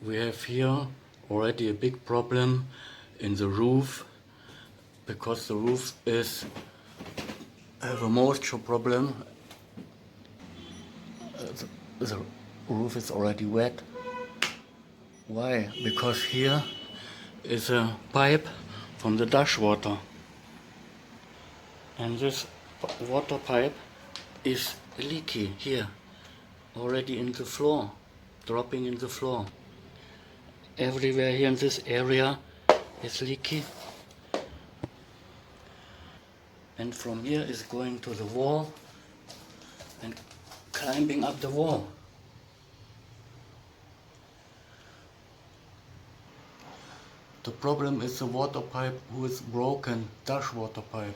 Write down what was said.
We have here already a big problem in the roof, because the roof have a moisture problem. The roof is already wet. Why? Because here is a pipe from the dishwater, and this water pipe is leaky here, already in the floor, dropping in the floor. Everywhere here in this area is leaky, and from here is going to the wall and climbing up the wall. The problem is the water pipe who is broken, dishwater pipe.